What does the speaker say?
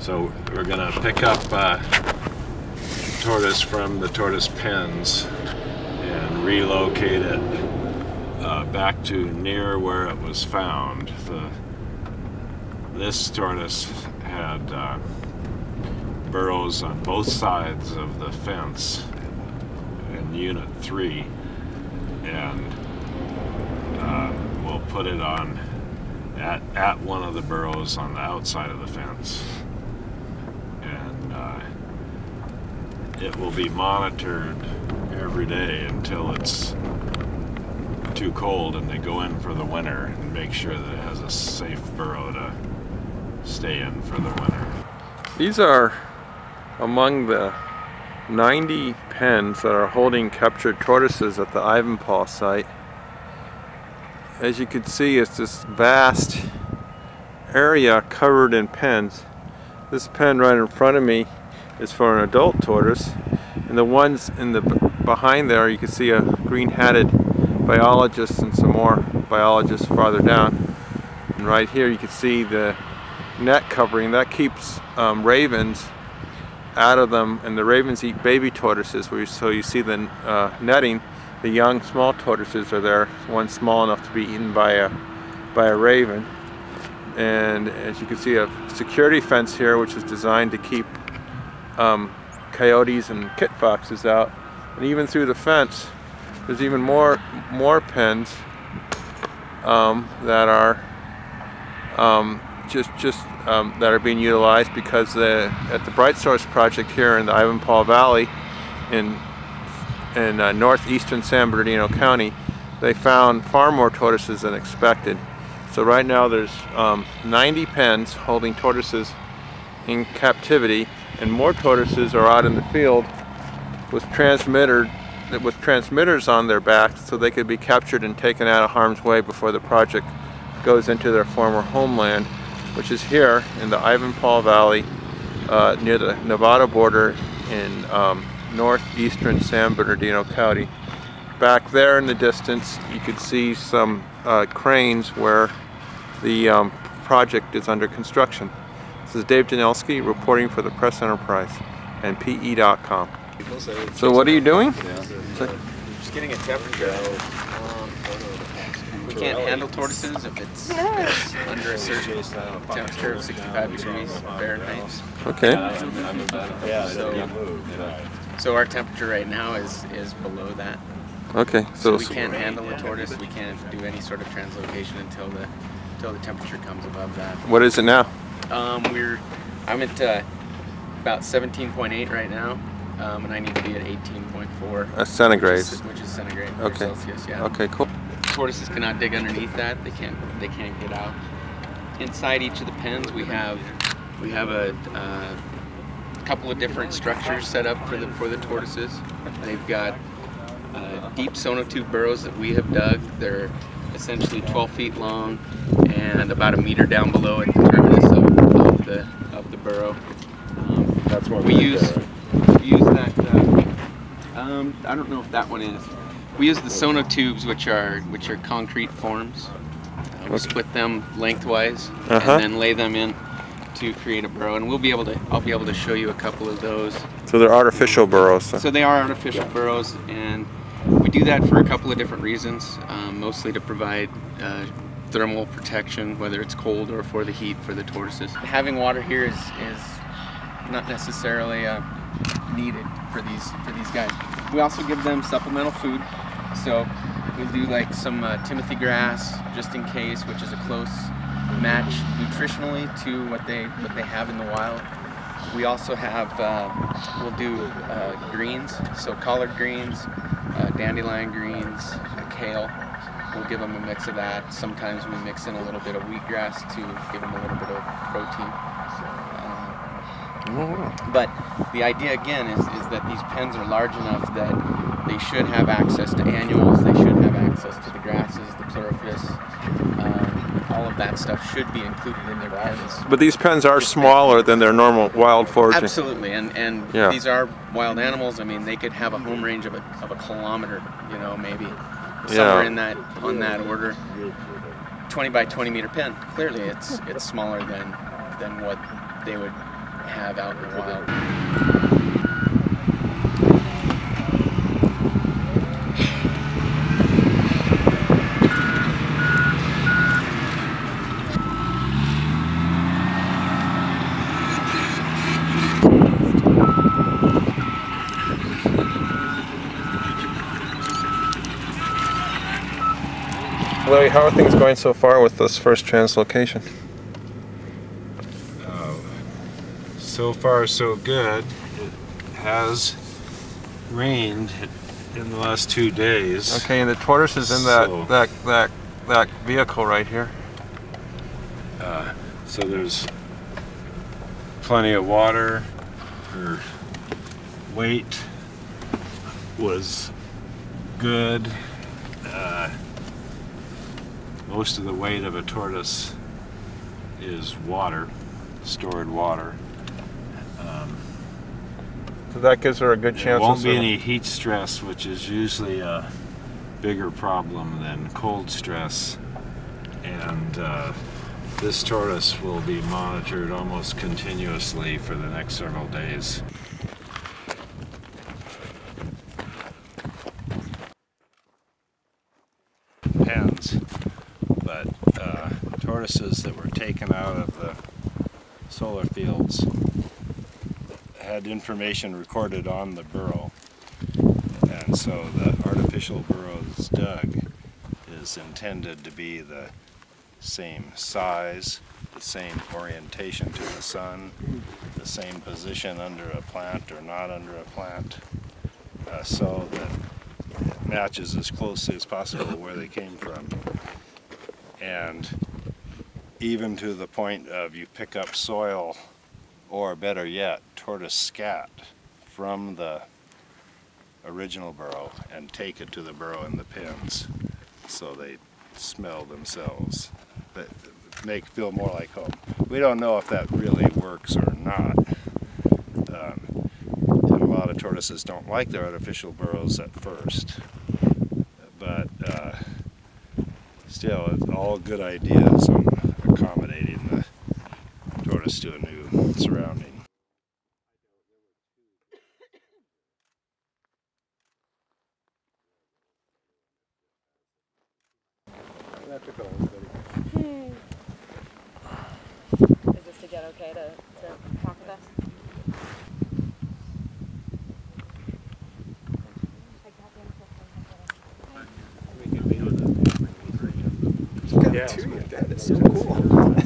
So we're gonna pick up tortoise from the tortoise pens and relocate it back to near where it was found. This tortoise had burrows on both sides of the fence in Unit 3, and we'll put it on at one of the burrows on the outside of the fence, and it will be monitored every day until it's too cold and they go in for the winter, and make sure that it has a safe burrow to stay in for the winter. These are among the 90 pens that are holding captured tortoises at the Ivanpah site. As you can see, it's this vast area covered in pens. This pen right in front of me is for an adult tortoise, and the ones in the behind there, you can see a green-hatted biologist and some more biologists farther down. And right here you can see the net covering that keeps ravens out of them, and the ravens eat baby tortoises. So you see the netting. The young small tortoises are there, one small enough to be eaten by a raven. And as you can see, a security fence here, which is designed to keep coyotes and kit foxes out. And even through the fence, there's even more pens that are that are being utilized because at the Bright Source project here in the Ivanpah Valley in northeastern San Bernardino County, they found far more tortoises than expected. So right now there's 90 pens holding tortoises in captivity, and more tortoises are out in the field with transmitters on their backs so they could be captured and taken out of harm's way before the project goes into their former homeland, which is here in the Ivanpah Valley near the Nevada border in northeastern San Bernardino County. Back there in the distance you could see some cranes where the project is under construction. This is Dave Danelski reporting for the Press Enterprise and PE.com. So what are you doing? Just getting a temperature. We can't handle tortoises if it's under a certain temperature of 65 degrees Fahrenheit. Okay. So our temperature right now is below that. Okay. So we can't handle a tortoise. We can't do any sort of translocation until the temperature comes above that. What is it now? I'm at about 17.8 right now. And I need to be at 18.4. Centigrade. Which is centigrade. Okay. Celsius, yeah. Okay, cool. Tortoises cannot dig underneath that. They can't get out. Inside each of the pens, we have a couple of different structures set up for the tortoises. They've got deep sonotube burrows that we have dug. They're essentially 12 feet long and about 1 meter down below at the terminus of the burrow. That's what we use that. I don't know if that one is. We use the sonotubes, which are concrete forms. We split them lengthwise and then lay them in to create a burrow, and I'll be able to show you a couple of those. So they're artificial burrows. So they are artificial burrows, and we do that for a couple of different reasons. Mostly to provide thermal protection, whether it's cold or for the heat for the tortoises. Having water here is not necessarily needed for these guys. We also give them supplemental food, so we'll do like some Timothy grass just in case, which is a close match nutritionally to what they have in the wild. We also have we'll do greens, so collard greens, dandelion greens, kale. We'll give them a mix of that. Sometimes we mix in a little bit of wheatgrass to give them a little bit of protein. But the idea again is that these pens are large enough that they should have access to annuals, they should have access to the grasses, the chlorophyll, all of that stuff should be included in their pens. But these pens are smaller than their normal wild foraging. Absolutely, and yeah. These are wild animals. I mean, they could have a home range of a kilometer, you know, maybe somewhere in that on that order. 20 by 20 meter pen. Clearly, it's smaller than what they would have out in the wild. Larry, how are things going so far with this first translocation? So far so good. It has rained in the last 2 days. Okay, and the tortoise is in that vehicle right here. So there's plenty of water. Her weight was good. Most of the weight of a tortoise is water, stored water. So that gives her a good chance. There won't be any heat stress, which is usually a bigger problem than cold stress. And this tortoise will be monitored almost continuously for the next several days. Pens, but tortoises that were taken out of the solar fields had information recorded on the burrow, and so the artificial burrows dug is intended to be the same size, the same orientation to the sun, the same position under a plant or not under a plant, so that it matches as closely as possible where they came from. And even to the point of you pick up soil, or better yet, tortoise scat from the original burrow and take it to the burrow in the pens, so they smell themselves, but feel more like home. We don't know if that really works or not. And a lot of tortoises don't like their artificial burrows at first, but still, it's all good ideas on accommodating the tortoise to a new surrounding. Is this to get okay to talk with us? Yeah, that's so cool.